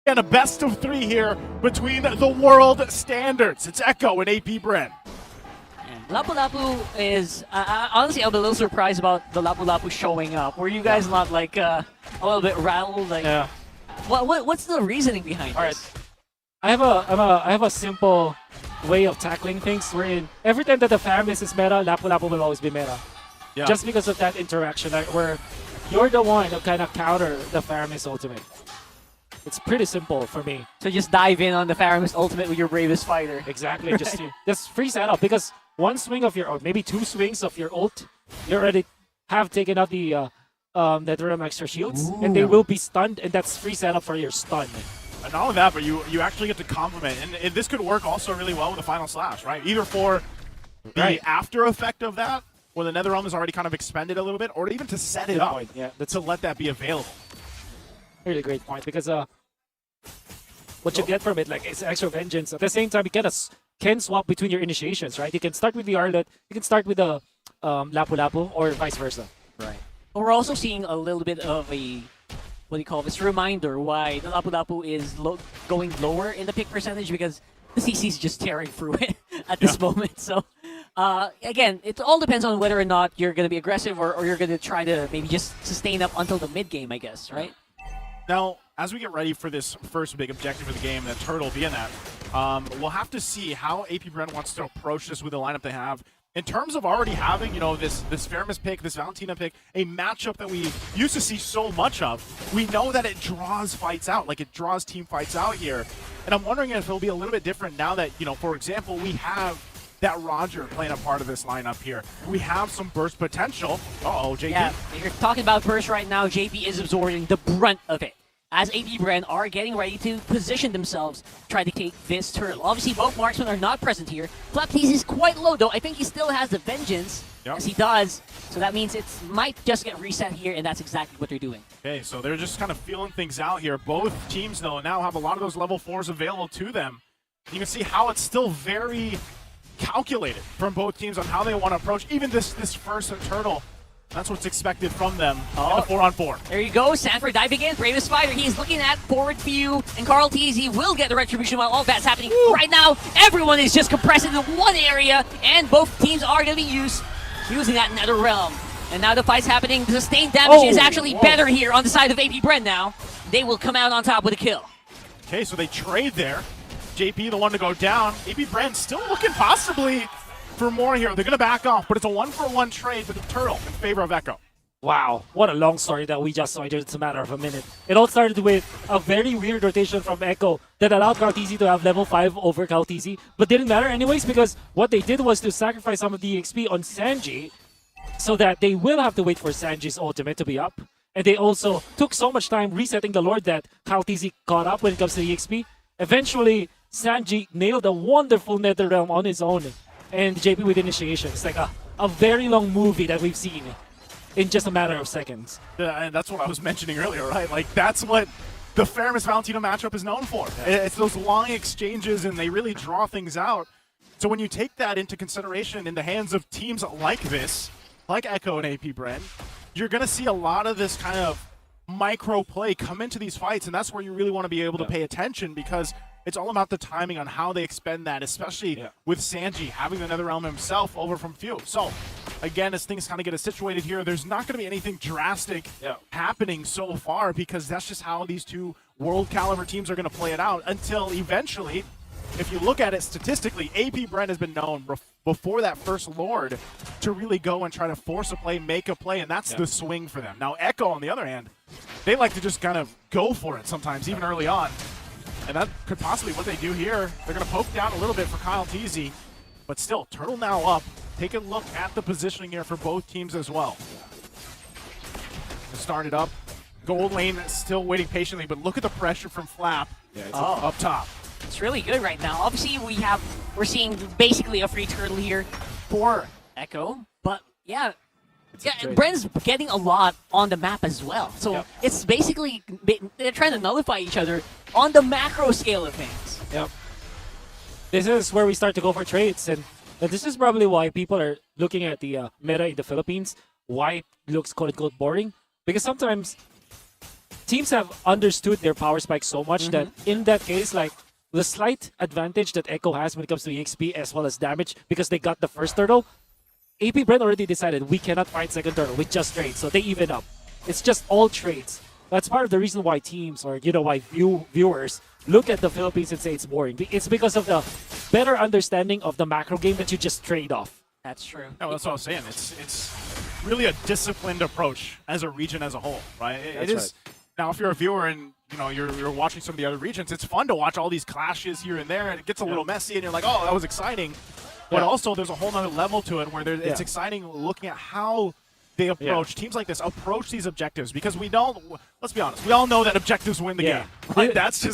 And a best of 3 here between the world standards. It's Echo and APBR. Lapu Lapu is, honestly, I'm a little surprised about the Lapu Lapu showing up. Were you guys not like a little bit rattled? Like, yeah. What's the reasoning behind All this? right. I have a simple way of tackling things wherein every time that the Faramis is meta, Lapu Lapu will always be meta. Yeah. Just because of that interaction, like, where you're the one to kind of counter the Faramis ultimate. It's pretty simple for me. So just dive in on the Faramis ultimate with your bravest fighter. Exactly. Just free setup, because one swing of your, or maybe 2 swings of your ult, you already have taken out the Netherrealm extra shields, and they will be stunned, and that's free setup for your stun. And not only that, but you actually get to complement, and this could work also really well with the final slash, right? Either for the after effect of that, where the Netherrealm is already kind of expended a little bit, or even to set it up, yeah, to let that be available. Really great point, because what you get from it, like, is extra vengeance. At the same time, you can swap between your initiations, right? You can start with the Arlet, you can start with the Lapu Lapu, or vice versa. Right. But we're also seeing a little bit of a, what do you call this, reminder why the Lapu Lapu is going lower in the pick percentage, because the CC is just tearing through it at this moment. So, again, it all depends on whether or not you're going to be aggressive or you're going to try to maybe just sustain up until the mid game, I guess, right? Now, as we get ready for this first big objective of the game, that Turtle being that, we'll have to see how APBR wants to approach this with the lineup they have. In terms of already having, you know, this Faramis pick, this Valentina pick, a matchup that we used to see so much of, we know that it draws fights out, like it draws team fights out here. And I'm wondering if it'll be a little bit different now that, you know, for example, we have that Roger playing a part of this lineup here. We have some burst potential. Uh-oh, JP. Yeah, if you're talking about burst right now, JP is absorbing the brunt of it, as APBR are getting ready to position themselves, try to take this turtle. Obviously, both marksmen are not present here. Flaptease is quite low, though. I think he still has the vengeance, as he does. So that means it might just get reset here, and that's exactly what they're doing. Okay, so they're just kind of feeling things out here. Both teams, though, now have a lot of those level 4s available to them. You can see how it's still very calculated from both teams on how they want to approach even this first turtle. That's what's expected from them in a 4-on-4. There you go, Sanford diving in, bravest fighter. He's looking at forward view, and Carl TZ will get the retribution while all that's happening. Right now, everyone is just compressed into one area, and both teams are going to be using that Netherrealm. And now the fight's happening. The sustained damage is actually better here on the side of APBR now. They will come out on top with a kill. Okay, so they trade there. JP, the one to go down. APBR still looking possibly for more here. They're going to back off, but it's a 1-for-1 trade with the Turtle in favor of Echo. Wow, what a long story that we just saw in just a matter of a minute. It all started with a very weird rotation from Echo that allowed Kaltizi to have level 5 over Kaltizi, but didn't matter anyways, because what they did was to sacrifice some of the XP on Sanji so that they will have to wait for Sanji's ultimate to be up. And they also took so much time resetting the Lord that Kaltizi caught up when it comes to the XP. Eventually, Sanji nailed a wonderful Netherrealm on his own, and JP with initiation. It's like a very long movie that we've seen in just a matter of seconds. And that's what I was mentioning earlier, right? Like, that's what the Faramis Valentino matchup is known for. It's those long exchanges, and they really draw things out. So when you take that into consideration in the hands of teams like this, like Echo and APBR, you're going to see a lot of this kind of micro play come into these fights, and that's where you really want to be able to pay attention, because it's all about the timing on how they expend that, especially with Sanji having the Netherrealm himself over from Few. So, again, as things kind of get situated here, there's not going to be anything drastic happening so far, because that's just how these two world caliber teams are going to play it out until eventually, if you look at it statistically, APBR has been known before that first Lord to really go and try to force a play, make a play, and that's the swing for them. Now, Echo, on the other hand, they like to just kind of go for it sometimes, even early on. And that could possibly be what they do here. They're going to poke down a little bit for Kyle TZ, but still, Turtle now up. Take a look at the positioning here for both teams as well. Start it up. Gold lane still waiting patiently, but look at the pressure from Flap up top. It's really good right now. Obviously, we're seeing basically a free turtle here for Echo, but yeah, Bren's getting a lot on the map as well. So it's basically, they're trying to nullify each other on the macro scale of things. Yep. This is where we start to go for trades, and this is probably why people are looking at the meta in the Philippines, why it looks quote-unquote boring, because sometimes teams have understood their power spike so much that in that case, like, the slight advantage that Echo has when it comes to EXP as well as damage, because they got the first turtle, AP Brent already decided we cannot fight second turtle with just trades, so they even up. It's just all trades. That's part of the reason why teams, or why viewers look at the Philippines and say it's boring. It's because of the better understanding of the macro game that you just trade off. That's true. No, that's what I was saying. It's really a disciplined approach as a region as a whole, right? It is. Now, if you're a viewer and you're watching some of the other regions, it's fun to watch all these clashes here and there, and it gets a little messy, and you're like, oh, that was exciting. But also, there's a whole other level to it where it's exciting looking at how they approach teams like this, approach these objectives, because let's be honest, we all know that objectives win the game. Right? That's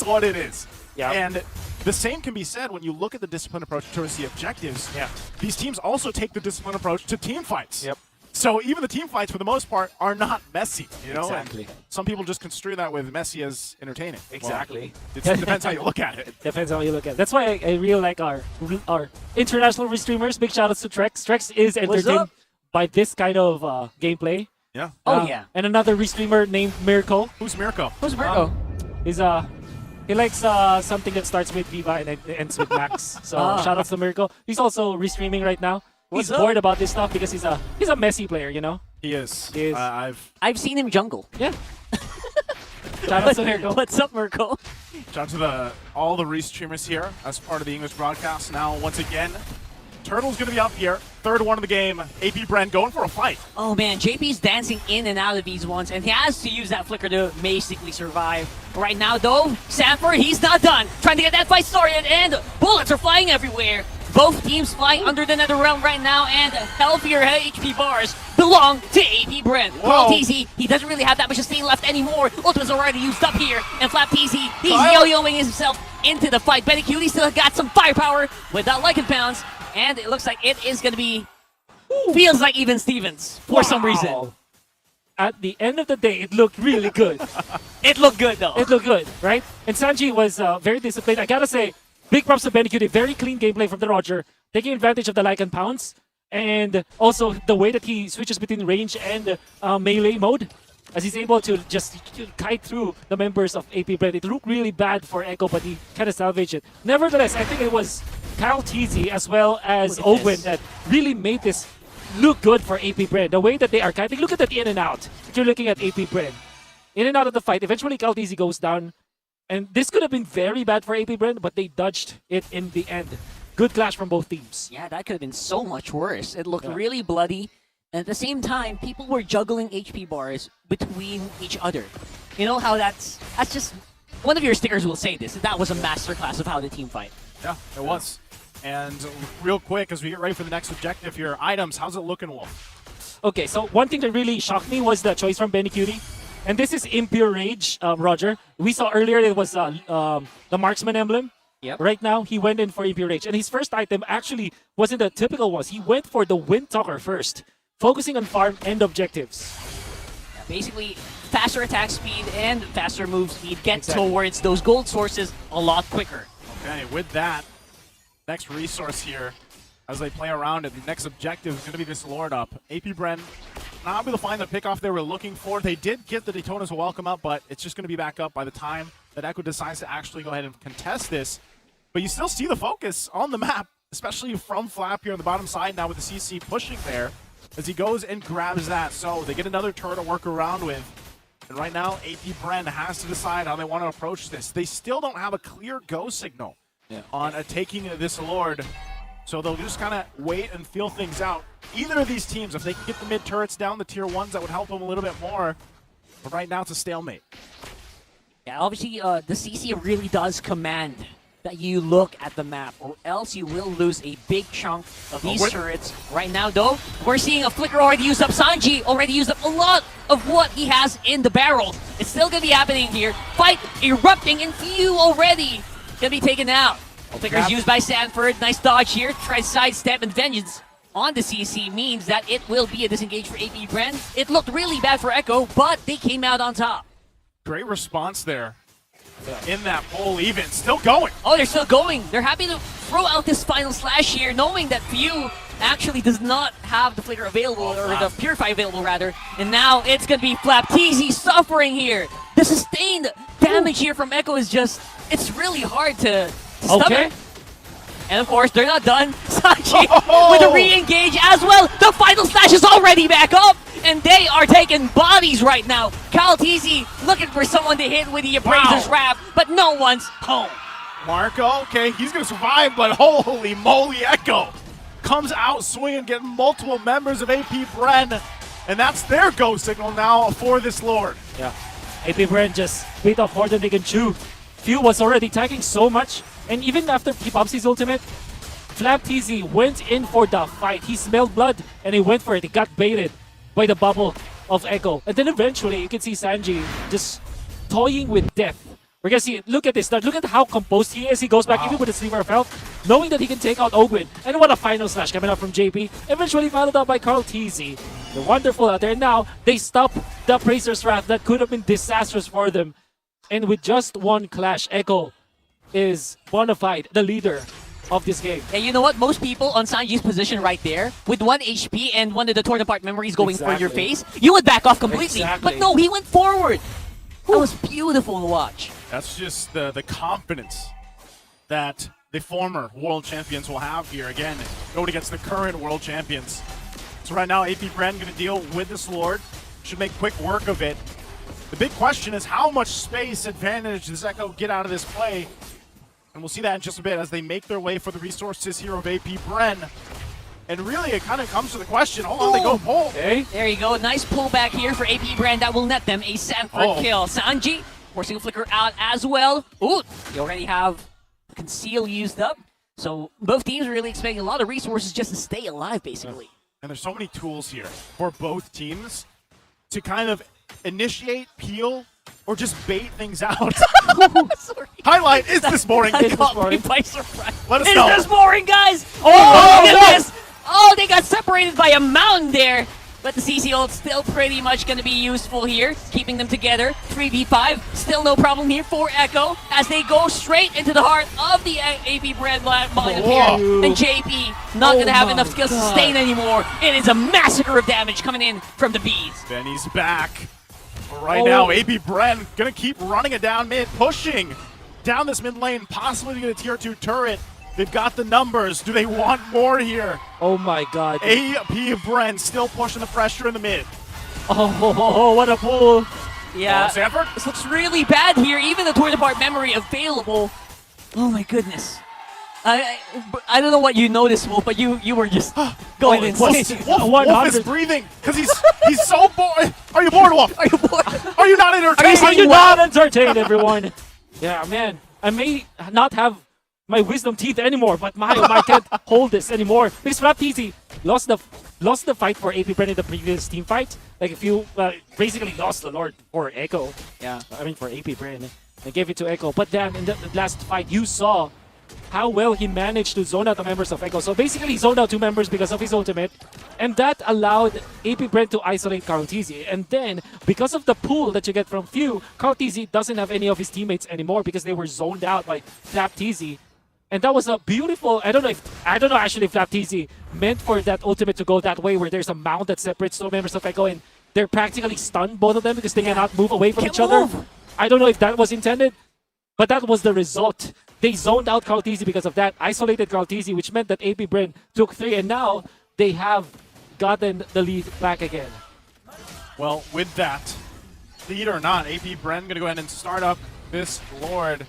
what it is. Yeah. And the same can be said when you look at the disciplined approach towards the objectives. Yeah. These teams also take the disciplined approach to team fights. Yep. So even the team fights, for the most part, are not messy. Exactly. And some people just construe that with messy as entertaining. Exactly. Well, it depends how you look at it. It depends how you look at it. That's why I really like our international streamers. Big shout outs to Trex. Trex is entertained by this kind of gameplay. Yeah. And another restreamer named Mirko. Who's Mirko? Who's Mirko? He likes something that starts with Viva and ends with Max. So shout outs to Mirko. He's also restreaming right now. He's bored about this stuff because he's a messy player, He is. I've seen him jungle. Yeah. Shout out to Mirko. What's up, Mirko? Shout out to all the restreamers here as part of the English broadcast. Now, once again, Turtle's going to be up here. Third one of the game. AP Brent going for a fight. Oh, man. JP's dancing in and out of these ones, and he has to use that flicker to basically survive. Right now, though, Sanford, he's not done. Trying to get that fight started, and bullets are flying everywhere. Both teams flying under the nether realm right now, and healthier HP bars belong to AP Brent. Well, TZ, he doesn't really have that much sustain left anymore. Ultimate's already used up here, and Flap TZ, he's yo-yoing himself into the fight. Benny Cutie still got some firepower with that Lycan Pounds, and it looks like it is going to be, feels like even Stevens for some reason. At the end of the day, it looked really good. It looked good, though. It looked good, right? And Sanji was very disciplined. I gotta say, big props to Benny Cutie. Very clean gameplay from the Roger, taking advantage of the Lycan Pounds, and also the way that he switches between range and melee mode, as he's able to just kite through the members of AP Brent. It looked really bad for Echo, but he kind of salvaged it. Nevertheless, I think it was Kyle TZ as well as Owen that really made this look good for AP Brent. The way that they are kiting, look at that in and out. If you're looking at AP Brent, in and out of the fight, eventually Kyle TZ goes down. And this could have been very bad for AP Brent, but they dodged it in the end. Good clash from both teams. Yeah, that could have been so much worse. It looked really bloody. And at the same time, people were juggling HP bars between each other. You know how that's just... One of your stickers will say this. That was a masterclass of how the team fight. Yeah, it was. And real quick, as we get ready for the next objective here, items, how's it looking, Wolf? Okay, so one thing that really shocked me was the choice from Benny Cutie. And this is Impure Rage, Roger. We saw earlier it was the Marksman emblem. Yep. Right now, he went in for Impure Rage. And his first item actually wasn't the typical ones. He went for the Wind Talker first, focusing on farm and objectives. Yeah, basically, faster attack speed and faster move speed get towards those gold sources a lot quicker. Okay, with that, next resource here, as they play around it, the next objective is going to be this Lord up. AP Brent not able to find the pickoff they were looking for. They did get the Daytona's welcome up, but it's just going to be back up by the time that Echo decides to actually go ahead and contest this. But you still see the focus on the map, especially from Flap here on the bottom side now with the CC pushing there as he goes and grabs that. So they get another turret to work around with. And right now, AP Brent has to decide how they want to approach this. They still don't have a clear go signal on taking this Lord. So they'll just kind of wait and feel things out. Either of these teams, if they can get the mid turrets down, the tier 1s, that would help them a little bit more. But right now, it's a stalemate. Yeah, obviously, the CC really does command that you look at the map, or else you will lose a big chunk of these turrets. Right now, though, we're seeing a flicker already used up. Sanji already used up a lot of what he has in the barrel. It's still going to be happening here. Fight erupting, and few already going to be taken out. Flickers used by Sanford. Nice dodge here. Tries sidestep, and Vengeance on the CC means that it will be a disengage for AP Brent. It looked really bad for Echo, but they came out on top. Great response there in that pole even. Still going. Oh, they're still going. They're happy to throw out this final slash here, knowing that few actually does not have the Flicker available, or the Purify available rather, and now it's gonna be Flapteezy suffering here. The sustained damage here from Echo is just, it's really hard to stomach. And of course, they're not done. Sanji with a re-engage as well. The final slash is already back up, and they are taking bodies right now. Flapteezy looking for someone to hit with the Appraiser's Wrap, but no one's home. Marco, okay, he's gonna survive, but holy moly, Echo comes out swinging, getting multiple members of AP Bren, and that's their go signal now for this Lord. Yeah, AP Bren just bit off more than they can chew. Few was already tagging so much, and even after Pupsi's ultimate, Flapteezy went in for the fight. He smelled blood, and he went for it. He got baited by the bubble of Echo. And then eventually, you can see Sanji just toying with death. We're gonna see, look at this, look at how composed he is. He goes back even with a sliver of health, knowing that he can take out Ogwin. And what a final slash coming up from JP, eventually followed up by Flapteezy. They're wonderful out there. Now, they stop the Appraiser's Wrath that could have been disastrous for them. And with just one clash, Echo is bona fide the leader of this game. Yeah, you know what? Most people on Sanji's position right there, with 1 HP and one of the torn apart memories going for your face, you would back off completely. But no, he went forward. That was beautiful to watch. That's just the confidence that the former world champions will have here. Again, going against the current world champions. So right now, AP Bren going to deal with this Lord. Should make quick work of it. The big question is how much space advantage does Echo get out of this play? And we'll see that in just a bit as they make their way for the resources here of AP Bren. And really, it kind of comes to the question. Hold on, they go pull. Okay. There you go. Nice pullback here for AP Bren. That will net them a Sanford kill. Sanji forcing a Flicker out as well. Ooh, they already have Conceal used up. So both teams are really expecting a lot of resources just to stay alive, basically. And there's so many tools here for both teams to kind of initiate, peel, or just bait things out. Sorry. Highlight, is this boring? That caught me by surprise. Let us know. Is this boring, guys? Oh, look no. at this! Oh, they got separated by a mountain there. But the CC ult still pretty much going to be useful here, keeping them together. 3v5, still no problem here for Echo as they go straight into the heart of the AP Bren line up here. And JP not going to have enough skills to sustain anymore. It is a massacre of damage coming in from the bees. Benny's back. But right now, AP Bren going to keep running it down mid, pushing down this mid lane, possibly to get a tier 2 turret. They've got the numbers. Do they want more here? Oh my god. AP Bren still pushing the pressure in the mid. Oh, what a pull. Yeah, Sanford? this looks really bad here. Even the torn apart memory available. Oh my goodness. I don't know what you noticed, Wolf, but you were just going insane. Wolf is breathing because he's so bored. Are you bored, Wolf? Are you bored? Are you not entertained? Are you not entertained, everyone? Yeah, man. I may not have my wisdom teeth anymore, but I can't hold this anymore. Because Flapteezy lost the fight for AP Bren in the previous team fight. Like if you basically lost the Lord for Echo. Yeah. I mean for AP Bren. They gave it to Echo. But then in the last fight, you saw how well he managed to zone out the members of Echo. So basically he zoned out 2 members because of his ultimate. And that allowed AP Bren to isolate Flapteezy. And then, because of the pool that you get from Few, Flapteezy doesn't have any of his teammates anymore because they were zoned out by Flapteezy. And that was a beautiful, I don't know actually if Flapteezy meant for that ultimate to go that way where there's a mount that separates 2 members of Echo and they're practically stunned, both of them, because they cannot move away from each other. I don't know if that was intended, but that was the result. They zoned out Flapteezy because of that, isolated Flapteezy, which meant that AP Bren took 3, and now they have gotten the lead back again. Well, with that, lead or not, AP Bren going to go ahead and start up this Lord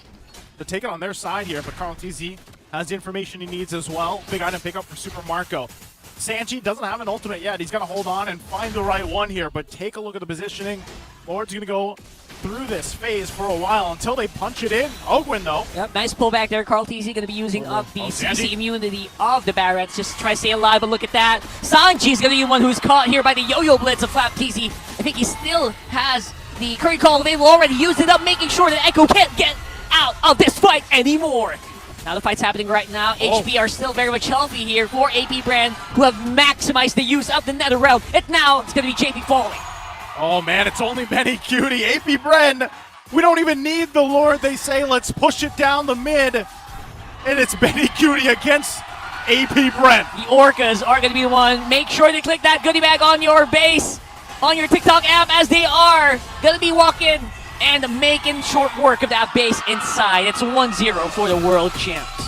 to take it on their side here, but Flapteezy has the information he needs as well. Big item pickup for Super Marco. Sanji doesn't have an ultimate yet. He's got to hold on and find the right one here, but take a look at the positioning. Lord's going to go through this phase for a while until they punch it in. Ogwin, though. Yep, nice pullback there. Flapteezy going to be using up the CC immunity of the Barretts just to try to stay alive, but look at that. Sanji's going to be the one who's caught here by the yo-yo blitz of Flapteezy. I think he still has the curry call available already. Used it up, making sure that Echo can't get out of this fight anymore. Now the fight's happening right now. HP are still very much healthy here for AP Bren, who have maximized the use of the Nether Realm. Now it's going to be JP falling. Oh man, it's only Benny Cutie. AP Bren, we don't even need the Lord. They say let's push it down the mid. And it's Benny Cutie against AP Brent. The Orcas are going to be the one. Make sure to click that goodie bag on your base, on your TikTok app, as they are going to be walking and making short work of that base inside. It's 1-0 for the world champs.